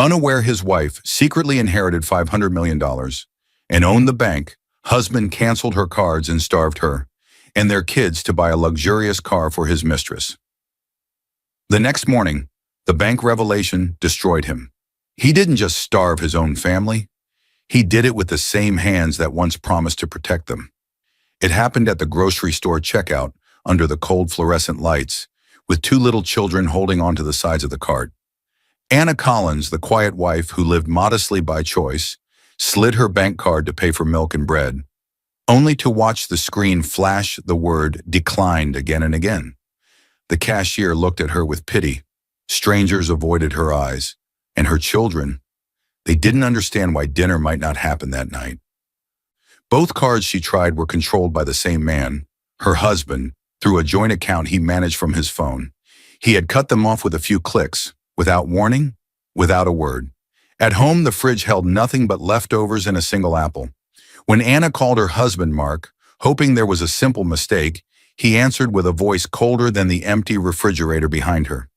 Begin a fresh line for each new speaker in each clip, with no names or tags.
Unaware his wife secretly inherited $500 million and owned the bank, husband canceled her cards and starved her and their kids to buy a luxurious car for his mistress. The next morning, the bank revelation destroyed him. He didn't just starve his own family, he did it with the same hands that once promised to protect them. It happened at the grocery store checkout under the cold fluorescent lights, with two little children holding onto the sides of the cart. Anna Collins, the quiet wife who lived modestly by choice, slid her bank card to pay for milk and bread, only to watch the screen flash the word "declined" again and again. The cashier looked at her with pity. Strangers avoided her eyes, and her children, they didn't understand why dinner might not happen that night. Both cards she tried were controlled by the same man, her husband, through a joint account he managed from his phone. He had cut them off with a few clicks, without warning, without a word. At home, the fridge held nothing but leftovers and a single apple. When Anna called her husband, Mark, hoping there was a simple mistake, he answered with a voice colder than the empty refrigerator behind her.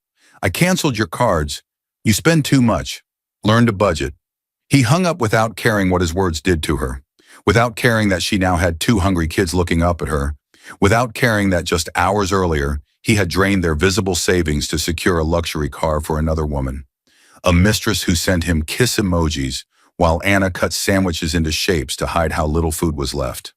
"I canceled your cards. You spend too much. Learn to budget." He hung up without caring what his words did to her, without caring that she now had two hungry kids looking up at her, without caring that just hours earlier, he had drained their visible savings to secure a luxury car for another woman. A mistress who sent him kiss emojis while Anna cut sandwiches into shapes to hide how little food was left.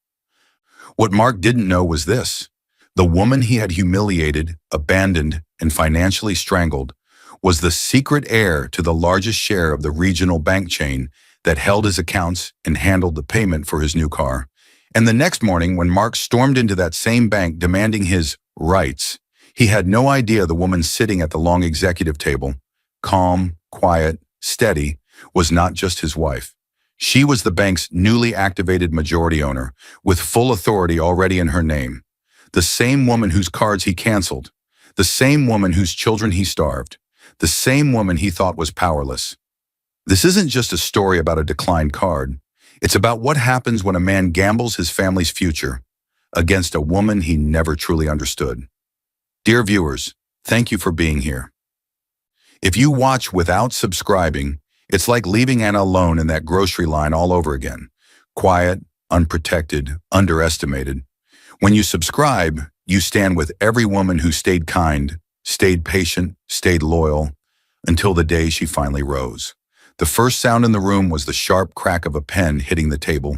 What Mark didn't know was this: the woman he had humiliated, abandoned, and financially strangled was the secret heir to the largest share of the regional bank chain that held his accounts and handled the payment for his new car. And the next morning, when Mark stormed into that same bank demanding his rights, he had no idea the woman sitting at the long executive table, calm, quiet, steady, was not just his wife. She was the bank's newly activated majority owner, with full authority already in her name. The same woman whose cards he canceled, the same woman whose children he starved, the same woman he thought was powerless. This isn't just a story about a declined card. It's about what happens when a man gambles his family's future against a woman he never truly understood. Dear viewers, thank you for being here. If you watch without subscribing, it's like leaving Anna alone in that grocery line all over again. Quiet, unprotected, underestimated. When you subscribe, you stand with every woman who stayed kind, stayed patient, stayed loyal, until the day she finally rose. The first sound in the room was the sharp crack of a pen hitting the table.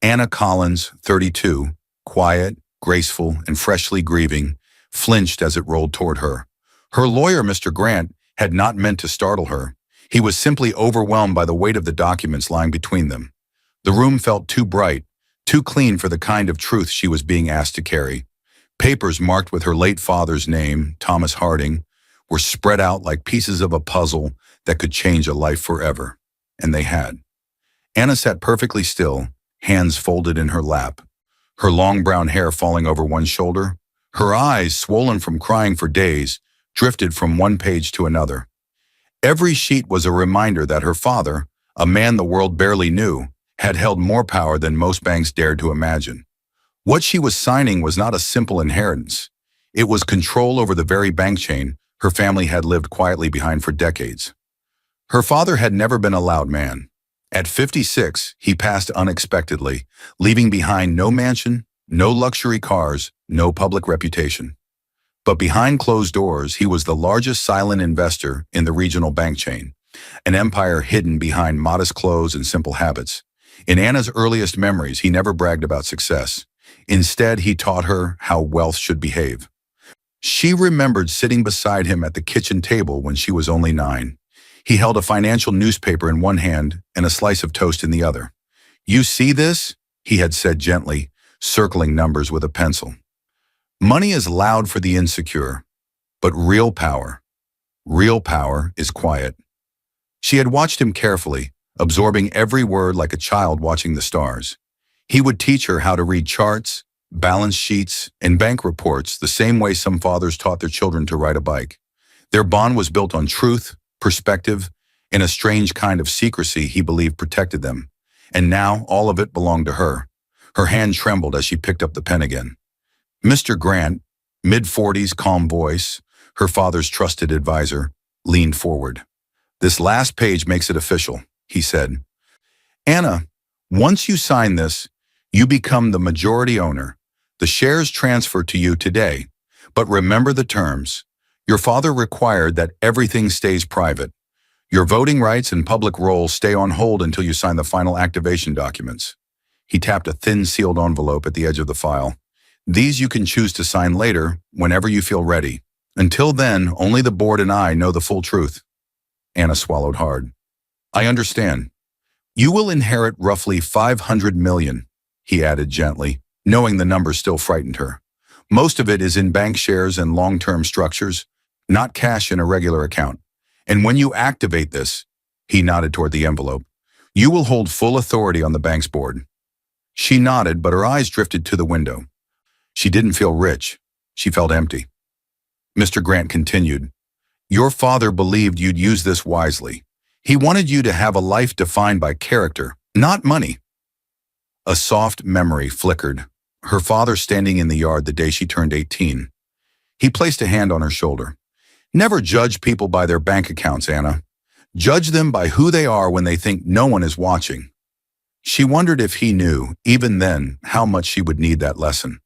Anna Collins, 32, quiet, graceful, and freshly grieving, flinched as it rolled toward her. Her lawyer, Mr. Grant, had not meant to startle her. He was simply overwhelmed by the weight of the documents lying between them. The room felt too bright, too clean for the kind of truth she was being asked to carry. Papers marked with her late father's name, Thomas Harding, were spread out like pieces of a puzzle that could change a life forever. And they had. Anna sat perfectly still, hands folded in her lap, her long brown hair falling over one shoulder. Her eyes, swollen from crying for days, drifted from one page to another. Every sheet was a reminder that her father, a man the world barely knew, had held more power than most banks dared to imagine. What she was signing was not a simple inheritance. It was control over the very bank chain her family had lived quietly behind for decades. Her father had never been a loud man. At 56, he passed unexpectedly, leaving behind no mansion, no luxury cars, no public reputation. But behind closed doors, he was the largest silent investor in the regional bank chain, an empire hidden behind modest clothes and simple habits. In Anna's earliest memories, he never bragged about success. Instead, he taught her how wealth should behave. She remembered sitting beside him at the kitchen table when she was only 9. He held a financial newspaper in one hand and a slice of toast in the other. "You see this?" he had said gently, circling numbers with a pencil. Money is loud for the insecure, but real power is quiet. She had watched him carefully, absorbing every word like a child watching the stars. He would teach her how to read charts, balance sheets, and bank reports the same way some fathers taught their children to ride a bike. Their bond was built on truth, perspective, and a strange kind of secrecy he believed protected them. And now all of it belonged to her. Her hand trembled as she picked up the pen again. Mr. Grant, mid-40s, calm voice, her father's trusted advisor, leaned forward. This last page makes it official, he said. Anna, once you sign this, you become the majority owner. The shares transfer to you today. But remember the terms. Your father required that everything stays private. Your voting rights and public role stay on hold until you sign the final activation documents. He tapped a thin sealed envelope at the edge of the file. These you can choose to sign later, whenever you feel ready. Until then, only the board and I know the full truth. Anna swallowed hard. I understand. You will inherit roughly 500 million, he added gently, knowing the number still frightened her. Most of it is in bank shares and long-term structures, not cash in a regular account. And when you activate this, he nodded toward the envelope, you will hold full authority on the bank's board. She nodded, but her eyes drifted to the window. She didn't feel rich. She felt empty. Mr. Grant continued, your father believed you'd use this wisely. He wanted you to have a life defined by character, not money. A soft memory flickered, her father standing in the yard the day she turned 18. He placed a hand on her shoulder. Never judge people by their bank accounts, Anna. Judge them by who they are when they think no one is watching. She wondered if he knew, even then, how much she would need that lesson.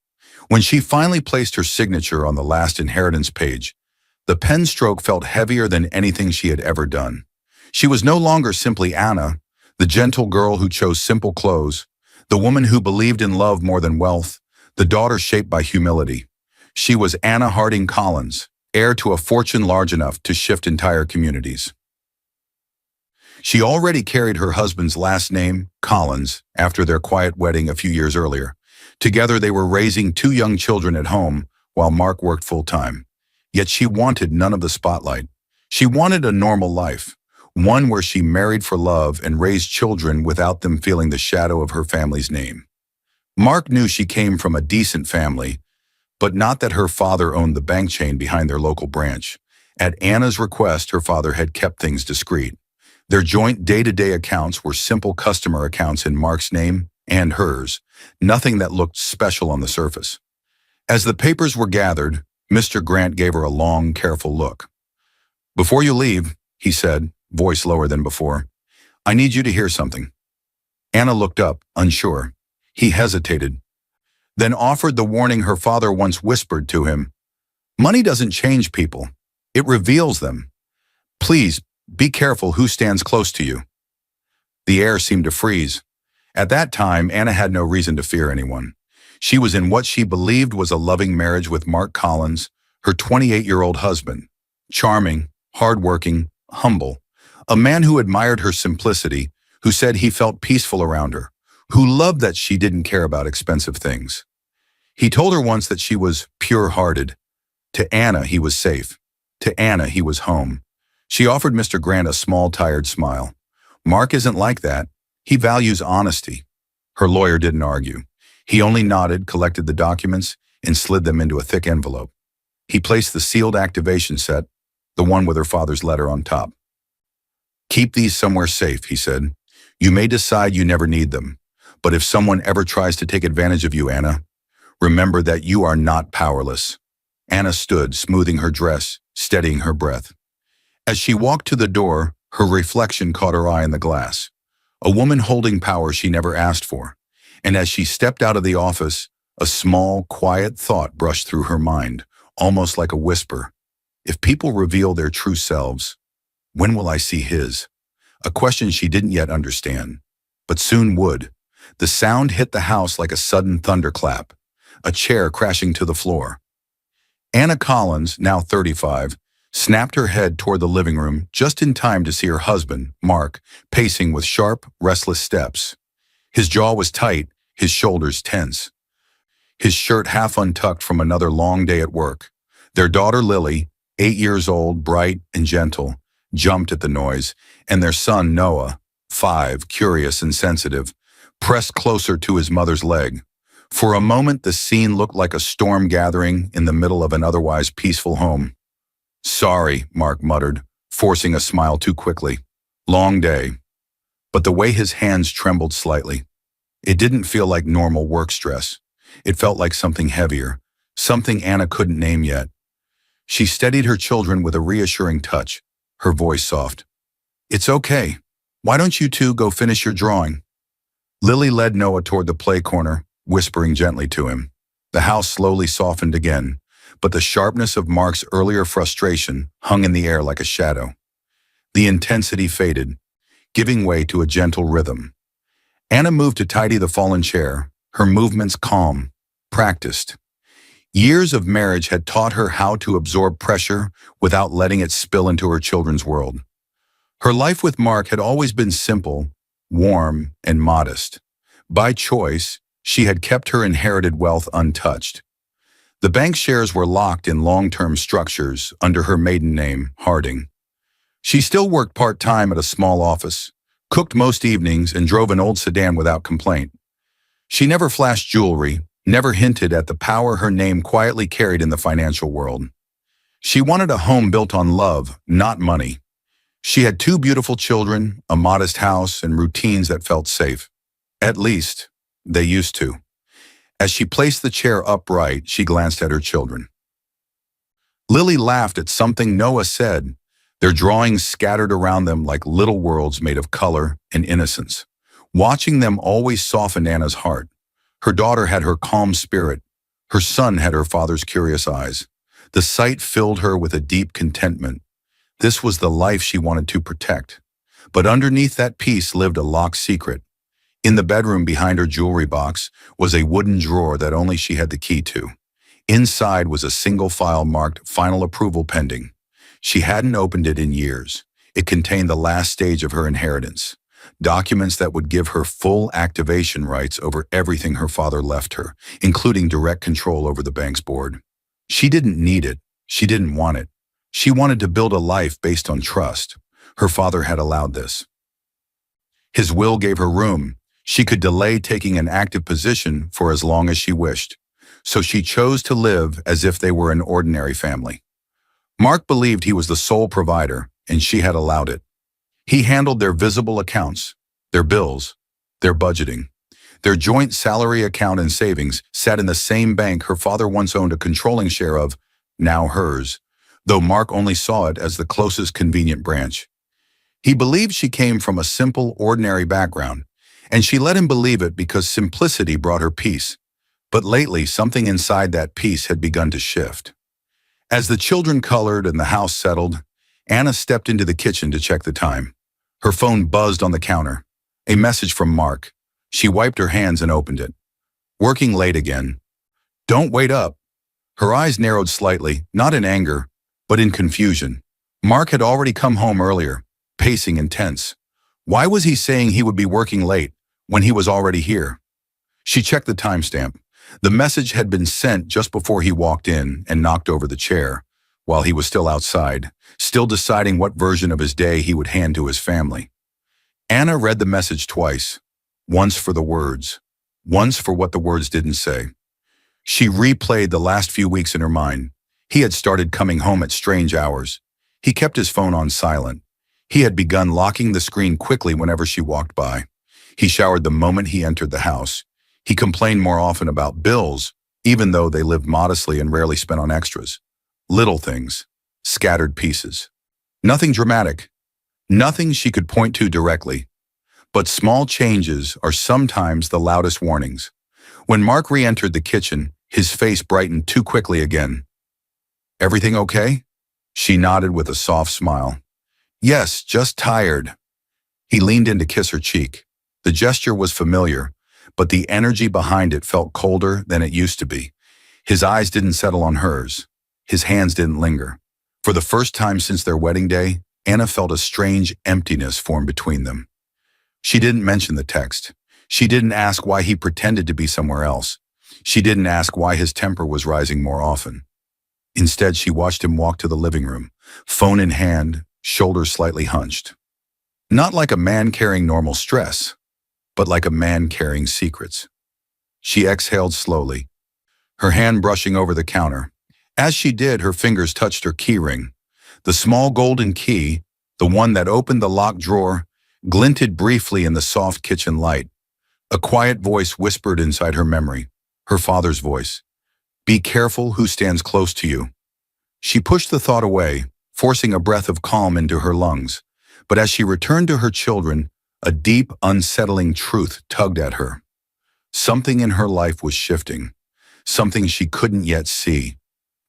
When she finally placed her signature on the last inheritance page, the pen stroke felt heavier than anything she had ever done. She was no longer simply Anna, the gentle girl who chose simple clothes, the woman who believed in love more than wealth, the daughter shaped by humility. She was Anna Harding Collins, heir to a fortune large enough to shift entire communities. She already carried her husband's last name, Collins, after their quiet wedding a few years earlier. Together they were raising 2 young children at home while Mark worked full-time. Yet she wanted none of the spotlight. She wanted a normal life, one where she married for love and raised children without them feeling the shadow of her family's name. Mark knew she came from a decent family, but not that her father owned the bank chain behind their local branch. At Anna's request, her father had kept things discreet. Their joint day-to-day accounts were simple customer accounts in Mark's name and hers, nothing that looked special on the surface. As the papers were gathered, Mr. Grant gave her a long, careful look. Before you leave, he said, voice lower than before, I need you to hear something. Anna looked up, unsure. He hesitated, then offered the warning her father once whispered to him. Money doesn't change people. It reveals them. Please, be careful who stands close to you. The air seemed to freeze. At that time, Anna had no reason to fear anyone. She was in what she believed was a loving marriage with Mark Collins, her 28-year-old husband. Charming, hardworking, humble. A man who admired her simplicity, who said he felt peaceful around her, who loved that she didn't care about expensive things. He told her once that she was pure-hearted. To Anna, he was safe. To Anna, he was home. She offered Mr. Grant a small, tired smile. Mark isn't like that. He values honesty. Her lawyer didn't argue. He only nodded, collected the documents, and slid them into a thick envelope. He placed the sealed activation set, the one with her father's letter on top. Keep these somewhere safe, he said. You may decide you never need them, but if someone ever tries to take advantage of you, Anna, remember that you are not powerless. Anna stood, smoothing her dress, steadying her breath. As she walked to the door, her reflection caught her eye in the glass. A woman holding power she never asked for. And as she stepped out of the office, a small, quiet thought brushed through her mind, almost like a whisper. If people reveal their true selves, when will I see his? A question she didn't yet understand, but soon would. The sound hit the house like a sudden thunderclap, a chair crashing to the floor. Anna Collins, now 35, snapped her head toward the living room just in time to see her husband, Mark, pacing with sharp, restless steps. His jaw was tight, his shoulders tense. His shirt half untucked from another long day at work. Their daughter Lily, 8 years old, bright and gentle, jumped at the noise, and their son Noah, 5, curious and sensitive, pressed closer to his mother's leg. For a moment, the scene looked like a storm gathering in the middle of an otherwise peaceful home. Sorry, Mark muttered, forcing a smile too quickly. Long day. But the way his hands trembled slightly. It didn't feel like normal work stress. It felt like something heavier, something Anna couldn't name yet. She steadied her children with a reassuring touch, her voice soft. It's okay. Why don't you two go finish your drawing? Lily led Noah toward the play corner, whispering gently to him. The house slowly softened again, but the sharpness of Mark's earlier frustration hung in the air like a shadow. The intensity faded, giving way to a gentle rhythm. Anna moved to tidy the fallen chair, her movements calm, practiced. Years of marriage had taught her how to absorb pressure without letting it spill into her children's world. Her life with Mark had always been simple, warm, and modest. By choice, she had kept her inherited wealth untouched. The bank shares were locked in long-term structures under her maiden name, Harding. She still worked part-time at a small office, cooked most evenings, and drove an old sedan without complaint. She never flashed jewelry, never hinted at the power her name quietly carried in the financial world. She wanted a home built on love, not money. She had two beautiful children, a modest house, and routines that felt safe. At least, they used to. As she placed the chair upright, she glanced at her children. Lily laughed at something Noah said, their drawings scattered around them like little worlds made of color and innocence. Watching them always softened Anna's heart. Her daughter had her calm spirit. Her son had her father's curious eyes. The sight filled her with a deep contentment. This was the life she wanted to protect. But underneath that peace lived a locked secret. In the bedroom behind her jewelry box was a wooden drawer that only she had the key to. Inside was a single file marked "Final Approval Pending." She hadn't opened it in years. It contained the last stage of her inheritance, documents that would give her full activation rights over everything her father left her, including direct control over the bank's board. She didn't need it. She didn't want it. She wanted to build a life based on trust. Her father had allowed this. His will gave her room. She could delay taking an active position for as long as she wished. So she chose to live as if they were an ordinary family. Mark believed he was the sole provider, and she had allowed it. He handled their visible accounts, their bills, their budgeting. Their joint salary account and savings sat in the same bank her father once owned a controlling share of, now hers, though Mark only saw it as the closest convenient branch. He believed she came from a simple, ordinary background, and she let him believe it because simplicity brought her peace. But lately, something inside that peace had begun to shift. As the children colored and the house settled, Anna stepped into the kitchen to check the time. Her phone buzzed on the counter. A message from Mark. She wiped her hands and opened it. Working late again. Don't wait up. Her eyes narrowed slightly, not in anger, but in confusion. Mark had already come home earlier, pacing and tense. Why was he saying he would be working late when he was already here? She checked the timestamp. The message had been sent just before he walked in and knocked over the chair, while he was still outside, still deciding what version of his day he would hand to his family. Anna read the message twice, once for the words, once for what the words didn't say. She replayed the last few weeks in her mind. He had started coming home at strange hours. He kept his phone on silent. He had begun locking the screen quickly whenever she walked by. He showered the moment he entered the house. He complained more often about bills, even though they lived modestly and rarely spent on extras. Little things, scattered pieces. Nothing dramatic, nothing she could point to directly. But small changes are sometimes the loudest warnings. When Mark re-entered the kitchen, his face brightened too quickly again. Everything okay? She nodded with a soft smile. Yes, just tired. He leaned in to kiss her cheek. The gesture was familiar, but the energy behind it felt colder than it used to be. His eyes didn't settle on hers. His hands didn't linger. For the first time since their wedding day, Anna felt a strange emptiness form between them. She didn't mention the text. She didn't ask why he pretended to be somewhere else. She didn't ask why his temper was rising more often. Instead, she watched him walk to the living room, phone in hand, shoulders slightly hunched. Not like a man carrying normal stress, but like a man carrying secrets. She exhaled slowly, her hand brushing over the counter. As she did, her fingers touched her key ring. The small golden key, the one that opened the locked drawer, glinted briefly in the soft kitchen light. A quiet voice whispered inside her memory, her father's voice. Be careful who stands close to you. She pushed the thought away, forcing a breath of calm into her lungs. But as she returned to her children, a deep, unsettling truth tugged at her. Something in her life was shifting, something she couldn't yet see,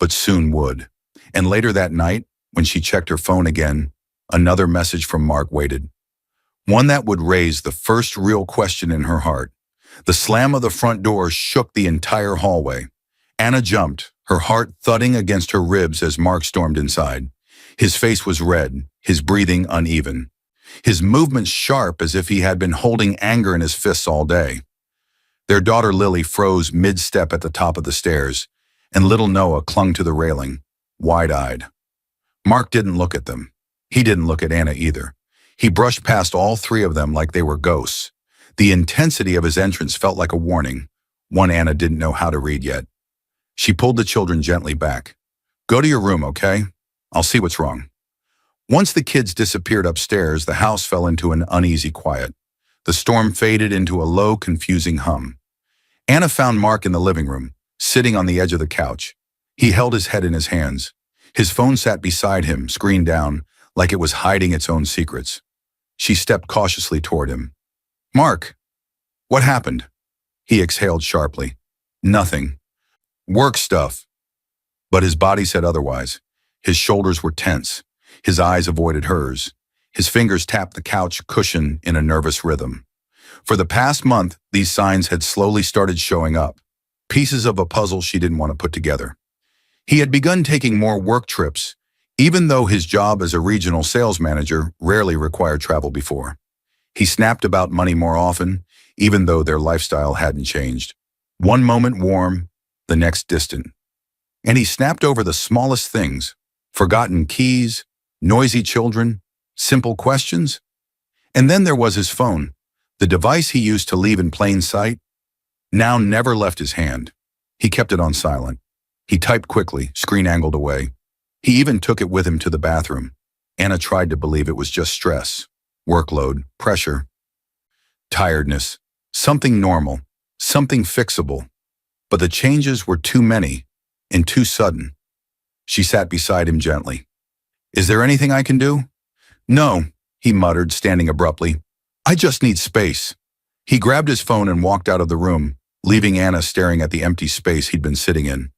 but soon would. And later that night, when she checked her phone again, another message from Mark waited. One that would raise the first real question in her heart. The slam of the front door shook the entire hallway. Anna jumped, her heart thudding against her ribs as Mark stormed inside. His face was red, his breathing uneven, his movements sharp as if he had been holding anger in his fists all day. Their daughter Lily froze mid-step at the top of the stairs, and little Noah clung to the railing, wide-eyed. Mark didn't look at them. He didn't look at Anna either. He brushed past all three of them like they were ghosts. The intensity of his entrance felt like a warning, one Anna didn't know how to read yet. She pulled the children gently back. "Go to your room, okay? I'll see what's wrong." Once the kids disappeared upstairs, the house fell into an uneasy quiet. The storm faded into a low, confusing hum. Anna found Mark in the living room, sitting on the edge of the couch. He held his head in his hands. His phone sat beside him, screen down, like it was hiding its own secrets. She stepped cautiously toward him. "Mark, what happened?" He exhaled sharply. "Nothing. Work stuff." But his body said otherwise. His shoulders were tense. His eyes avoided hers. His fingers tapped the couch cushion in a nervous rhythm. For the past month, these signs had slowly started showing up. Pieces of a puzzle she didn't want to put together. He had begun taking more work trips, even though his job as a regional sales manager rarely required travel before. He snapped about money more often, even though their lifestyle hadn't changed. One moment warm, the next distant. And he snapped over the smallest things, forgotten keys, noisy children, simple questions. And then there was his phone, the device he used to leave in plain sight, now never left his hand. He kept it on silent. He typed quickly, screen angled away. He even took it with him to the bathroom. Anna tried to believe it was just stress, workload, pressure, tiredness, something normal, something fixable. But the changes were too many and too sudden. She sat beside him gently. "Is there anything I can do?" "No," he muttered, standing abruptly. "I just need space." He grabbed his phone and walked out of the room, leaving Anna staring at the empty space he'd been sitting in.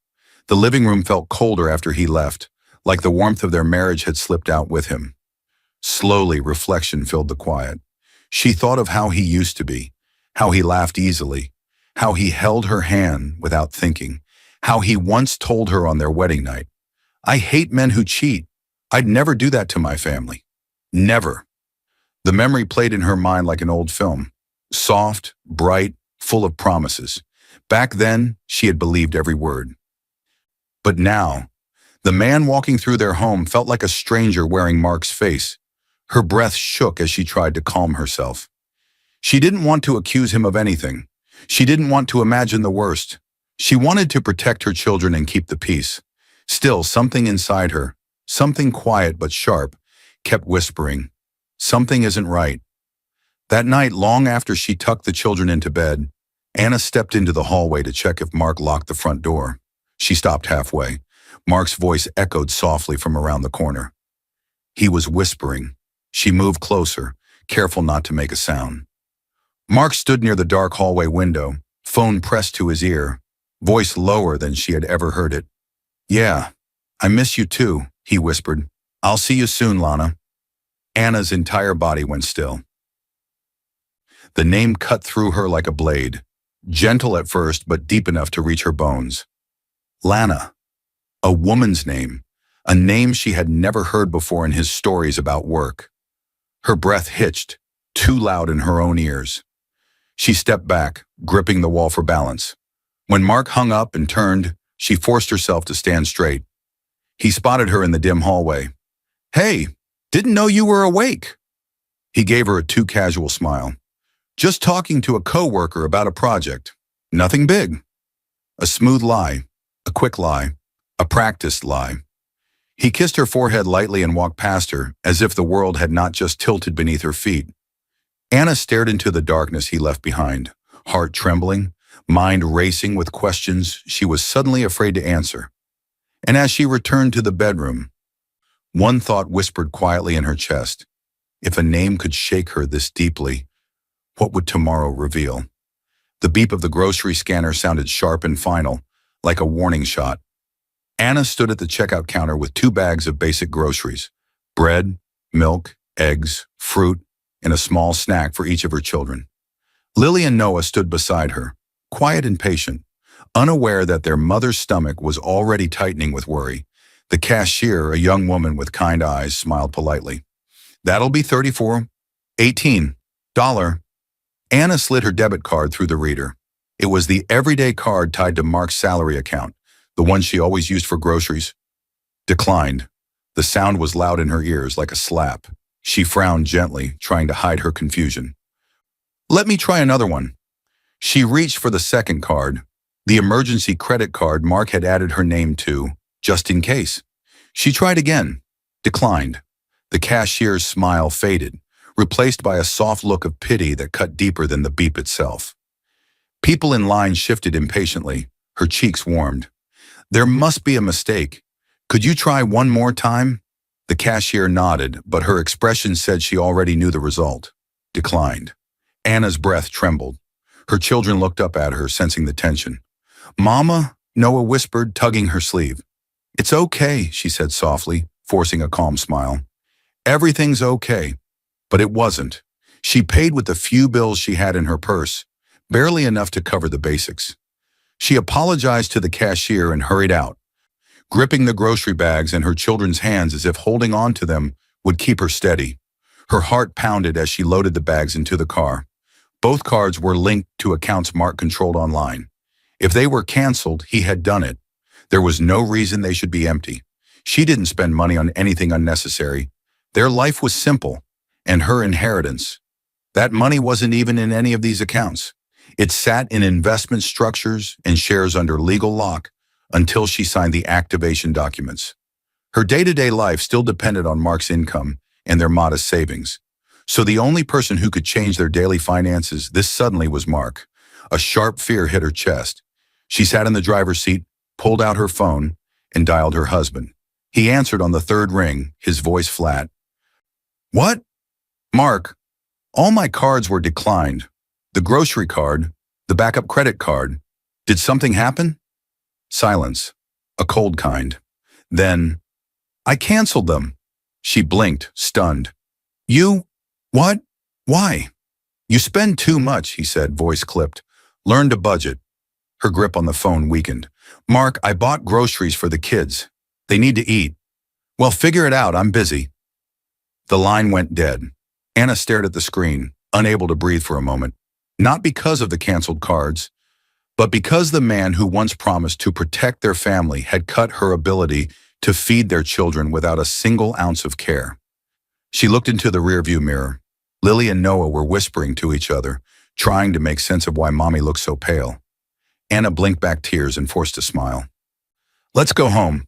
The living room felt colder after he left, like the warmth of their marriage had slipped out with him. Slowly, reflection filled the quiet. She thought of how he used to be, how he laughed easily, how he held her hand without thinking, how he once told her on their wedding night, "I hate men who cheat. I'd never do that to my family. Never." The memory played in her mind like an old film, soft, bright, full of promises. Back then, she had believed every word. But now, the man walking through their home felt like a stranger wearing Mark's face. Her breath shook as she tried to calm herself. She didn't want to accuse him of anything. She didn't want to imagine the worst. She wanted to protect her children and keep the peace. Still, something inside her, something quiet but sharp, kept whispering, "Something isn't right." That night, long after she tucked the children into bed, Anna stepped into the hallway to check if Mark locked the front door. She stopped halfway. Mark's voice echoed softly from around the corner. He was whispering. She moved closer, careful not to make a sound. Mark stood near the dark hallway window, phone pressed to his ear, voice lower than she had ever heard it. "Yeah, I miss you too," he whispered. "I'll see you soon, Lana." Anna's entire body went still. The name cut through her like a blade, gentle at first but deep enough to reach her bones. Lana. A woman's name, a name she had never heard before in his stories about work. Her breath hitched, too loud in her own ears. She stepped back, gripping the wall for balance. When Mark hung up and turned, she forced herself to stand straight. He spotted her in the dim hallway. "Hey, didn't know you were awake." He gave her a too casual smile. "Just talking to a coworker about a project. Nothing big." A smooth lie, a quick lie, a practiced lie. He kissed her forehead lightly and walked past her, as if the world had not just tilted beneath her feet. Anna stared into the darkness he left behind, heart trembling, mind racing with questions she was suddenly afraid to answer. And as she returned to the bedroom, one thought whispered quietly in her chest. If a name could shake her this deeply, what would tomorrow reveal? The beep of the grocery scanner sounded sharp and final, like a warning shot. Anna stood at the checkout counter with 2 bags of basic groceries: bread, milk, eggs, fruit, and a small snack for each of her children. Lily and Noah stood beside her, quiet and patient, unaware that their mother's stomach was already tightening with worry. The cashier, a young woman with kind eyes, smiled politely. "That'll be $34.18. Anna slid her debit card through the reader. It was the everyday card tied to Mark's salary account, the one she always used for groceries. Declined. The sound was loud in her ears, like a slap. She frowned gently, trying to hide her confusion. "Let me try another one." She reached for the second card, the emergency credit card Mark had added her name to, just in case. She tried again. Declined. The cashier's smile faded, replaced by a soft look of pity that cut deeper than the beep itself. People in line shifted impatiently. Her cheeks warmed. "There must be a mistake. Could you try one more time?" The cashier nodded, but her expression said she already knew the result. Declined. Anna's breath trembled. Her children looked up at her, sensing the tension. "Mama," Noah whispered, tugging her sleeve. "It's okay," she said softly, forcing a calm smile. "Everything's okay." But it wasn't. She paid with the few bills she had in her purse, barely enough to cover the basics. She apologized to the cashier and hurried out, gripping the grocery bags in her children's hands as if holding on to them would keep her steady. Her heart pounded as she loaded the bags into the car. Both cards were linked to accounts Mark controlled online. If they were canceled, he had done it. There was no reason they should be empty. She didn't spend money on anything unnecessary. Their life was simple, and her inheritance. That money wasn't even in any of these accounts. It sat in investment structures and shares under legal lock until she signed the activation documents. Her day-to-day life still depended on Mark's income and their modest savings. So the only person who could change their daily finances this suddenly was Mark. A sharp fear hit her chest. She sat in the driver's seat, pulled out her phone, and dialed her husband. He answered on the third ring, his voice flat. "What?" "Mark, all my cards were declined. The grocery card, the backup credit card. Did something happen?" Silence, a cold kind. Then, "I canceled them." She blinked, stunned. "You? What? Why?" "You spend too much," he said, voice clipped. "Learn to budget." Her grip on the phone weakened. "Mark, I bought groceries for the kids. They need to eat." "Well, figure it out, I'm busy." The line went dead. Anna stared at the screen, unable to breathe for a moment. Not because of the canceled cards, but because the man who once promised to protect their family had cut her ability to feed their children without a single ounce of care. She looked into the rearview mirror. Lily and Noah were whispering to each other, trying to make sense of why Mommy looked so pale. Anna blinked back tears and forced a smile. "Let's go home."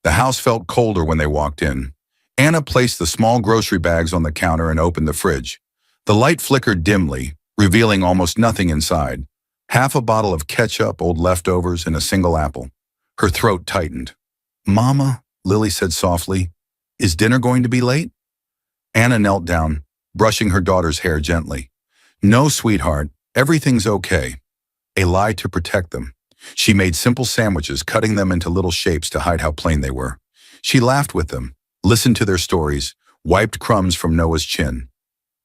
The house felt colder when they walked in. Anna placed the small grocery bags on the counter and opened the fridge. The light flickered dimly, revealing almost nothing inside. Half a bottle of ketchup, old leftovers, and a single apple. Her throat tightened. "Mama," Lily said softly, "is dinner going to be late?" Anna knelt down, brushing her daughter's hair gently. "No, sweetheart, everything's okay." A lie to protect them. She made simple sandwiches, cutting them into little shapes to hide how plain they were. She laughed with them, listened to their stories, wiped crumbs from Noah's chin.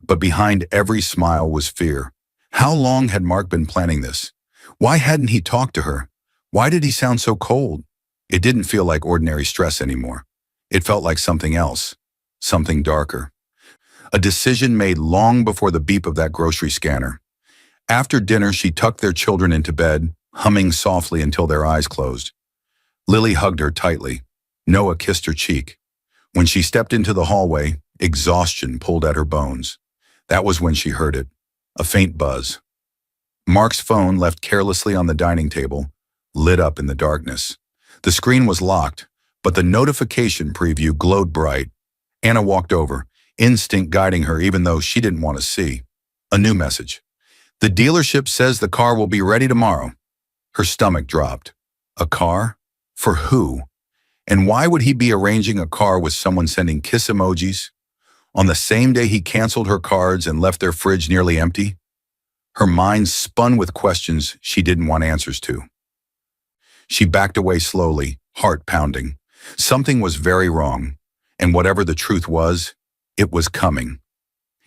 But behind every smile was fear. How long had Mark been planning this? Why hadn't he talked to her? Why did he sound so cold? It didn't feel like ordinary stress anymore. It felt like something else, something darker. A decision made long before the beep of that grocery scanner. After dinner, she tucked their children into bed, humming softly until their eyes closed. Lily hugged her tightly. Noah kissed her cheek. When she stepped into the hallway, exhaustion pulled at her bones. That was when she heard it, a faint buzz. Mark's phone, left carelessly on the dining table, lit up in the darkness. The screen was locked, but the notification preview glowed bright. Anna walked over, instinct guiding her even though she didn't want to see. A new message. "The dealership says the car will be ready tomorrow." Her stomach dropped. A car? For who? And why would he be arranging a car with someone sending kiss emojis? On the same day he canceled her cards and left their fridge nearly empty? Her mind spun with questions she didn't want answers to. She backed away slowly, heart pounding. Something was very wrong, and whatever the truth was, it was coming.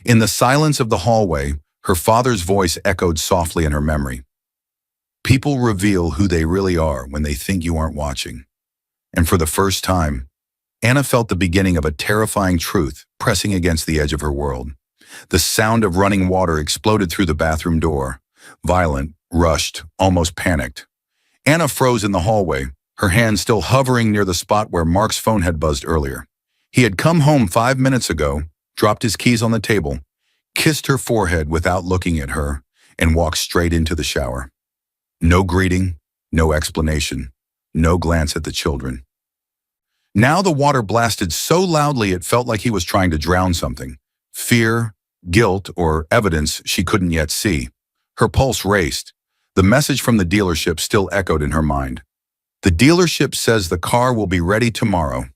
In the silence of the hallway, her father's voice echoed softly in her memory. People reveal who they really are when they think you aren't watching. And for the first time, Anna felt the beginning of a terrifying truth pressing against the edge of her world. The sound of running water exploded through the bathroom door. Violent, rushed, almost panicked. Anna froze in the hallway, her hand still hovering near the spot where Mark's phone had buzzed earlier. He had come home 5 minutes ago, dropped his keys on the table, kissed her forehead without looking at her, and walked straight into the shower. No greeting, no explanation, no glance at the children. Now the water blasted so loudly it felt like he was trying to drown something. Fear, guilt, or evidence she couldn't yet see. Her pulse raced. The message from the dealership still echoed in her mind. The dealership says the car will be ready tomorrow.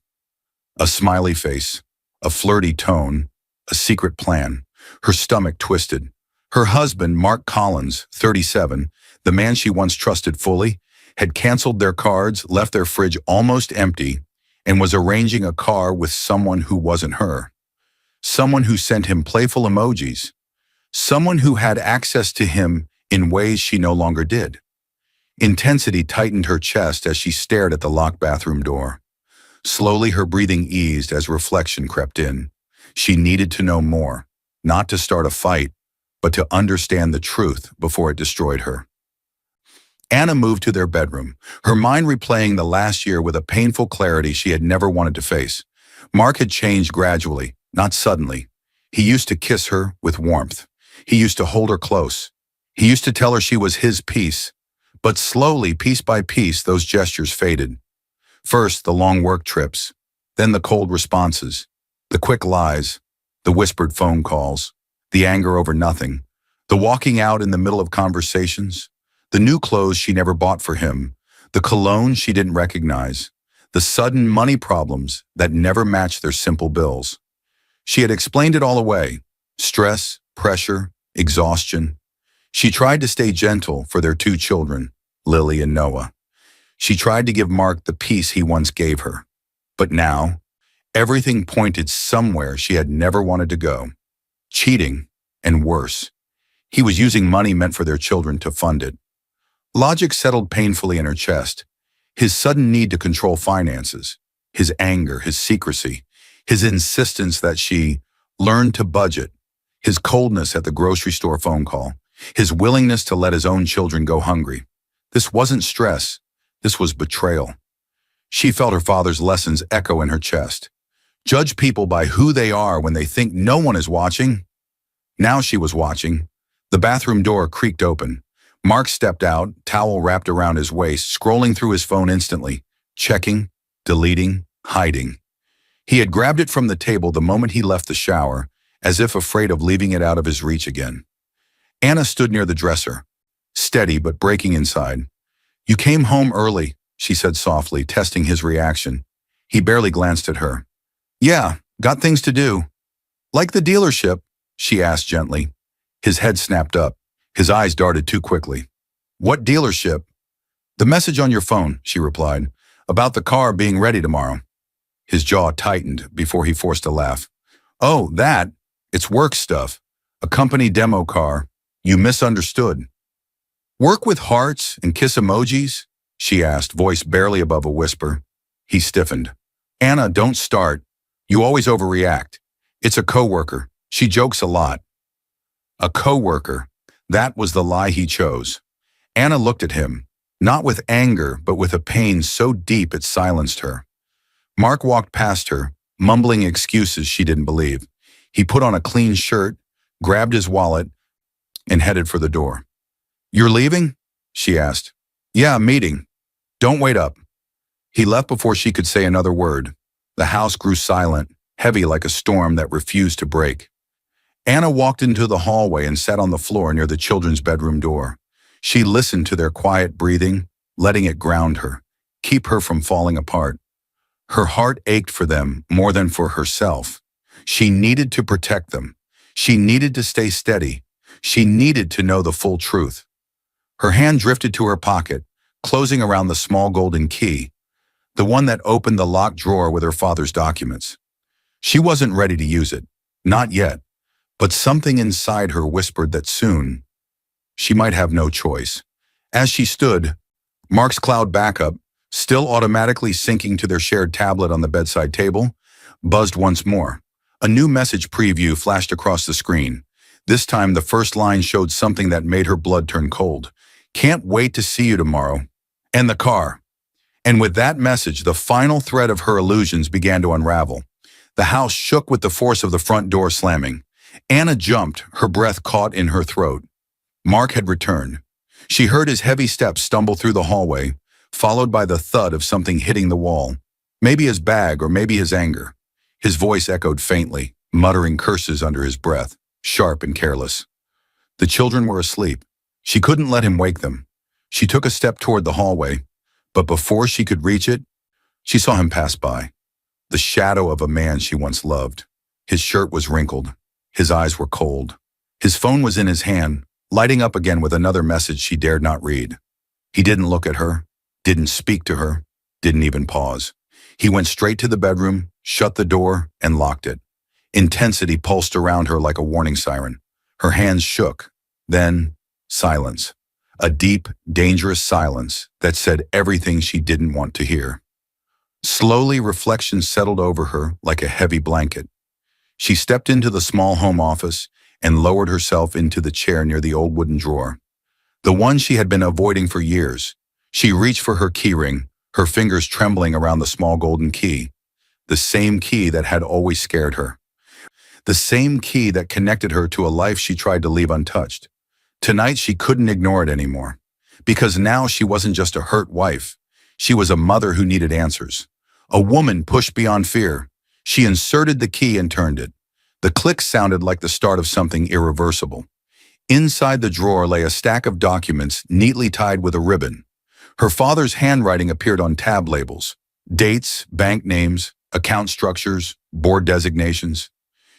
A smiley face, a flirty tone, a secret plan. Her stomach twisted. Her husband, Mark Collins, 37, the man she once trusted fully, had canceled their cards, left their fridge almost empty, and was arranging a car with someone who wasn't her. Someone who sent him playful emojis. Someone who had access to him in ways she no longer did. Intensity tightened her chest as she stared at the locked bathroom door. Slowly her breathing eased as reflection crept in. She needed to know more, not to start a fight, but to understand the truth before it destroyed her. Anna moved to their bedroom, her mind replaying the last year with a painful clarity she had never wanted to face. Mark had changed gradually, not suddenly. He used to kiss her with warmth. He used to hold her close. He used to tell her she was his piece. But slowly, piece by piece, those gestures faded. First, the long work trips, then the cold responses, the quick lies, the whispered phone calls, the anger over nothing, the walking out in the middle of conversations, the new clothes she never bought for him, the cologne she didn't recognize, the sudden money problems that never matched their simple bills. She had explained it all away: stress, pressure, exhaustion. She tried to stay gentle for their 2 children, Lily and Noah. She tried to give Mark the peace he once gave her. But now, everything pointed somewhere she had never wanted to go. Cheating, and worse. He was using money meant for their children to fund it. Logic settled painfully in her chest. His sudden need to control finances, his anger, his secrecy, his insistence that she learn to budget, his coldness at the grocery store phone call, his willingness to let his own children go hungry. This wasn't stress. This was betrayal. She felt her father's lessons echo in her chest. Judge people by who they are when they think no one is watching. Now she was watching. The bathroom door creaked open. Mark stepped out, towel wrapped around his waist, scrolling through his phone instantly, checking, deleting, hiding. He had grabbed it from the table the moment he left the shower, as if afraid of leaving it out of his reach again. Anna stood near the dresser, steady but breaking inside. "You came home early," she said softly, testing his reaction. He barely glanced at her. "Yeah, got things to do." "Like the dealership?" she asked gently. His head snapped up. His eyes darted too quickly. "What dealership?" "The message on your phone," she replied, "about the car being ready tomorrow." His jaw tightened before he forced a laugh. "Oh, that? It's work stuff. A company demo car. You misunderstood." "Work with hearts and kiss emojis?" she asked, voice barely above a whisper. He stiffened. "Anna, don't start. You always overreact. It's a coworker. She jokes a lot." A coworker. That was the lie he chose. Anna looked at him, not with anger, but with a pain so deep it silenced her. Mark walked past her, mumbling excuses she didn't believe. He put on a clean shirt, grabbed his wallet, and headed for the door. "You're leaving?" she asked. "Yeah, meeting. Don't wait up." He left before she could say another word. The house grew silent, heavy like a storm that refused to break. Anna walked into the hallway and sat on the floor near the children's bedroom door. She listened to their quiet breathing, letting it ground her, keep her from falling apart. Her heart ached for them more than for herself. She needed to protect them. She needed to stay steady. She needed to know the full truth. Her hand drifted to her pocket, closing around the small golden key, the one that opened the locked drawer with her father's documents. She wasn't ready to use it. Not yet. But something inside her whispered that soon she might have no choice. As she stood, Mark's cloud backup, still automatically syncing to their shared tablet on the bedside table, buzzed once more. A new message preview flashed across the screen. This time, the first line showed something that made her blood turn cold. "Can't wait to see you tomorrow." And the car. And with that message, the final thread of her illusions began to unravel. The house shook with the force of the front door slamming. Anna jumped, her breath caught in her throat. Mark had returned. She heard his heavy steps stumble through the hallway, followed by the thud of something hitting the wall. Maybe his bag or maybe his anger. His voice echoed faintly, muttering curses under his breath, sharp and careless. The children were asleep. She couldn't let him wake them. She took a step toward the hallway, but before she could reach it, she saw him pass by. The shadow of a man she once loved. His shirt was wrinkled. His eyes were cold. His phone was in his hand, lighting up again with another message she dared not read. He didn't look at her, didn't speak to her, didn't even pause. He went straight to the bedroom, shut the door, and locked it. Intensity pulsed around her like a warning siren. Her hands shook. Then, silence. A deep, dangerous silence that said everything she didn't want to hear. Slowly, reflection settled over her like a heavy blanket. She stepped into the small home office and lowered herself into the chair near the old wooden drawer. The one she had been avoiding for years. She reached for her keyring, her fingers trembling around the small golden key. The same key that had always scared her. The same key that connected her to a life she tried to leave untouched. Tonight she couldn't ignore it anymore. Because now she wasn't just a hurt wife. She was a mother who needed answers. A woman pushed beyond fear. She inserted the key and turned it. The click sounded like the start of something irreversible. Inside the drawer lay a stack of documents neatly tied with a ribbon. Her father's handwriting appeared on tab labels. Dates, bank names, account structures, board designations.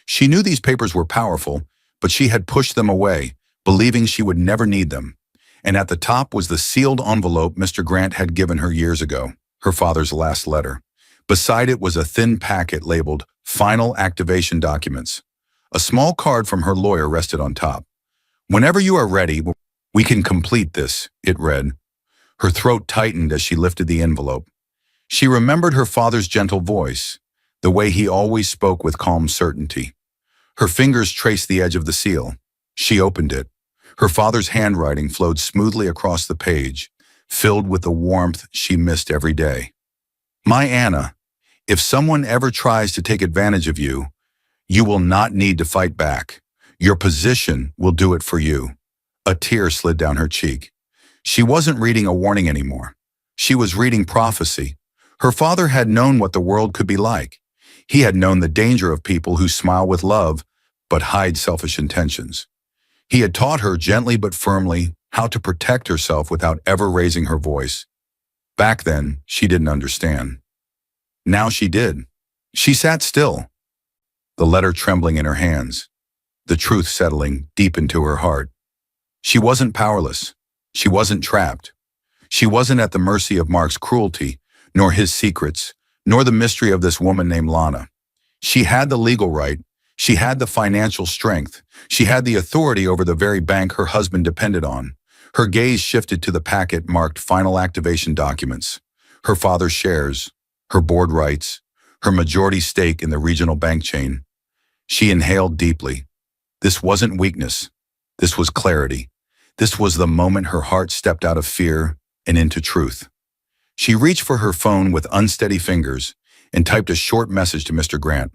She knew these papers were powerful, but she had pushed them away, believing she would never need them. And at the top was the sealed envelope Mr. Grant had given her years ago, her father's last letter. Beside it was a thin packet labeled Final Activation Documents. A small card from her lawyer rested on top. "Whenever you are ready, we can complete this," it read. Her throat tightened as she lifted the envelope. She remembered her father's gentle voice, the way he always spoke with calm certainty. Her fingers traced the edge of the seal. She opened it. Her father's handwriting flowed smoothly across the page, filled with the warmth she missed every day. "My Anna, if someone ever tries to take advantage of you, you will not need to fight back. Your position will do it for you." A tear slid down her cheek. She wasn't reading a warning anymore. She was reading prophecy. Her father had known what the world could be like. He had known the danger of people who smile with love but hide selfish intentions. He had taught her gently but firmly how to protect herself without ever raising her voice. Back then, she didn't understand. Now she did. She sat still, the letter trembling in her hands, the truth settling deep into her heart. She wasn't powerless. She wasn't trapped. She wasn't at the mercy of Mark's cruelty, nor his secrets, nor the mystery of this woman named Lana. She had the legal right. She had the financial strength. She had the authority over the very bank her husband depended on. Her gaze shifted to the packet marked Final Activation Documents. Her father's shares, her board rights, her majority stake in the regional bank chain. She inhaled deeply. This wasn't weakness. This was clarity. This was the moment her heart stepped out of fear and into truth. She reached for her phone with unsteady fingers and typed a short message to Mr. Grant.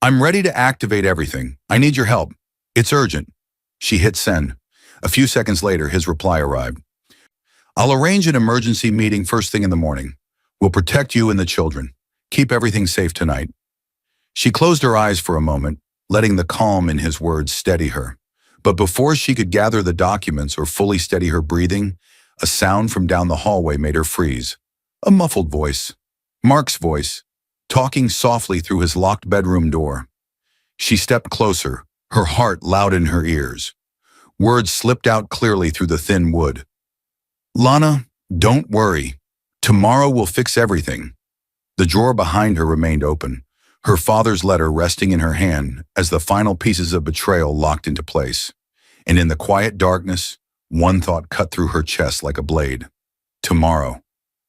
"I'm ready to activate everything. I need your help. It's urgent." She hit send. A few seconds later, his reply arrived. "I'll arrange an emergency meeting first thing in the morning. We'll protect you and the children. Keep everything safe tonight." She closed her eyes for a moment, letting the calm in his words steady her. But before she could gather the documents or fully steady her breathing, a sound from down the hallway made her freeze. A muffled voice. Mark's voice, talking softly through his locked bedroom door. She stepped closer, her heart loud in her ears. Words slipped out clearly through the thin wood. "Lana, don't worry. Tomorrow we'll fix everything." The drawer behind her remained open, her father's letter resting in her hand as the final pieces of betrayal locked into place. And in the quiet darkness, one thought cut through her chest like a blade. Tomorrow.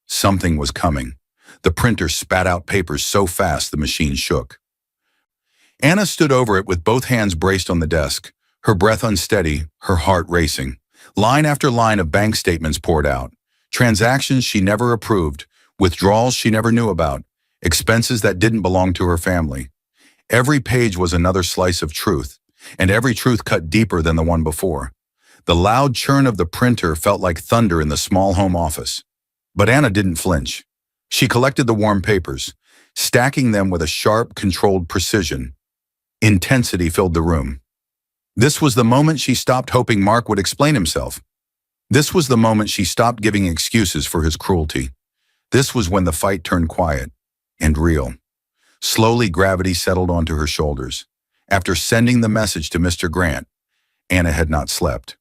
Something was coming. The printer spat out papers so fast the machine shook. Anna stood over it with both hands braced on the desk, her breath unsteady, her heart racing. Line after line of bank statements poured out. Transactions she never approved, withdrawals she never knew about, expenses that didn't belong to her family. Every page was another slice of truth, and every truth cut deeper than the one before. The loud churn of the printer felt like thunder in the small home office. But Anna didn't flinch. She collected the warm papers, stacking them with a sharp, controlled precision. Intensity filled the room. This was the moment she stopped hoping Mark would explain himself. This was the moment she stopped giving excuses for his cruelty. This was when the fight turned quiet and real. Slowly, gravity settled onto her shoulders. After sending the message to Mr. Grant, Anna had not slept.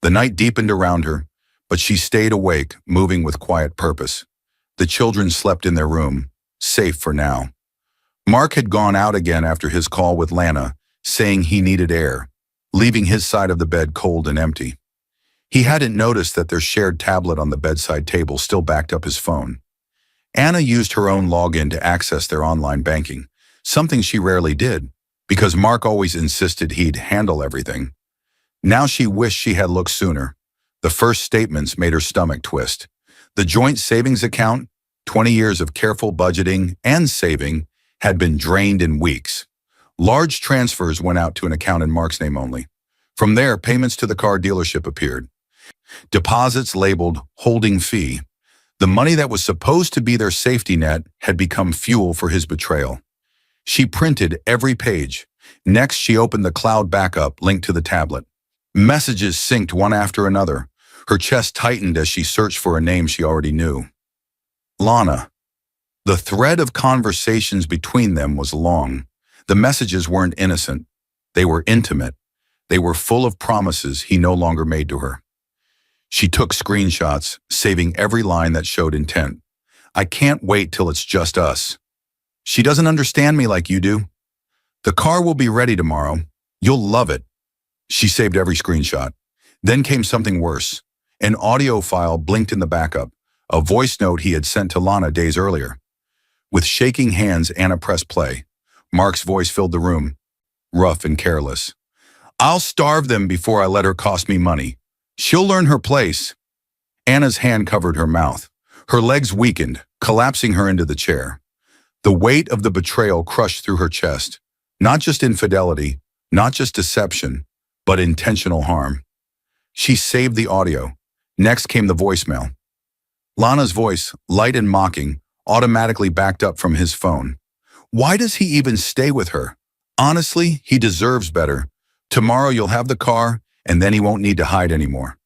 The night deepened around her, but she stayed awake, moving with quiet purpose. The children slept in their room, safe for now. Mark had gone out again after his call with Lana, saying he needed air, leaving his side of the bed cold and empty. He hadn't noticed that their shared tablet on the bedside table still backed up his phone. Anna used her own login to access their online banking, something she rarely did, because Mark always insisted he'd handle everything. Now she wished she had looked sooner. The first statements made her stomach twist. The joint savings account, 20 years of careful budgeting and saving, had been drained in weeks. Large transfers went out to an account in Mark's name only. From there, payments to the car dealership appeared. Deposits labeled holding fee. The money that was supposed to be their safety net had become fuel for his betrayal. She printed every page. Next, she opened the cloud backup linked to the tablet. Messages synced one after another. Her chest tightened as she searched for a name she already knew. Lana. The thread of conversations between them was long. The messages weren't innocent. They were intimate. They were full of promises he no longer made to her. She took screenshots, saving every line that showed intent. "I can't wait till it's just us. She doesn't understand me like you do. The car will be ready tomorrow. You'll love it." She saved every screenshot. Then came something worse. An audio file blinked in the backup, a voice note he had sent to Lana days earlier. With shaking hands, Anna pressed play. Mark's voice filled the room, rough and careless. "I'll starve them before I let her cost me money. She'll learn her place." Anna's hand covered her mouth. Her legs weakened, collapsing her into the chair. The weight of the betrayal crushed through her chest. Not just infidelity, not just deception, but intentional harm. She saved the audio. Next came the voicemail. Lana's voice, light and mocking, automatically backed up from his phone. Why does he even stay with her? Honestly, he deserves better. Tomorrow you'll have the car, and then he won't need to hide anymore.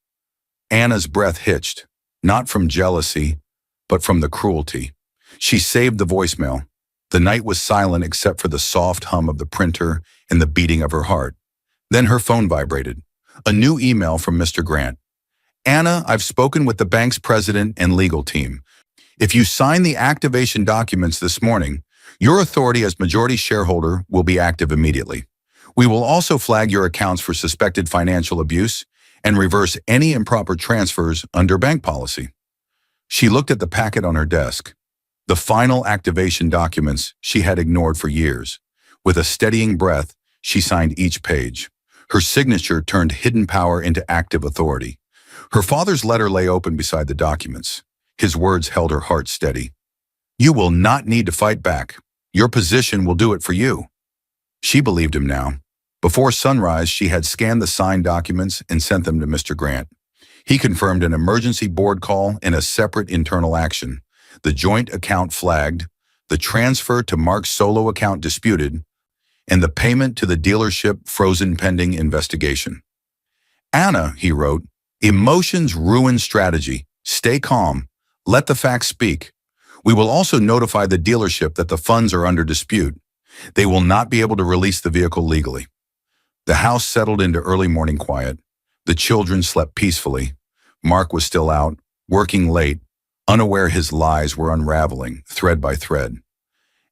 Anna's breath hitched, not from jealousy, but from the cruelty. She saved the voicemail. The night was silent except for the soft hum of the printer and the beating of her heart. Then her phone vibrated. A new email from Mr. Grant. "Anna, I've spoken with the bank's president and legal team. If you sign the activation documents this morning, your authority as majority shareholder will be active immediately. We will also flag your accounts for suspected financial abuse and reverse any improper transfers under bank policy." She looked at the packet on her desk. The final activation documents she had ignored for years. With a steadying breath, she signed each page. Her signature turned hidden power into active authority. Her father's letter lay open beside the documents. His words held her heart steady. "You will not need to fight back. Your position will do it for you." She believed him now. Before sunrise, she had scanned the signed documents and sent them to Mr. Grant. He confirmed an emergency board call and a separate internal action. The joint account flagged, the transfer to Mark's solo account disputed, and the payment to the dealership frozen pending investigation. "Anna," he wrote, "emotions ruin strategy. Stay calm. Let the facts speak. We will also notify the dealership that the funds are under dispute. They will not be able to release the vehicle legally. The house settled into early morning quiet. The children slept peacefully. Mark was still out, working late, unaware his lies were unraveling, thread by thread.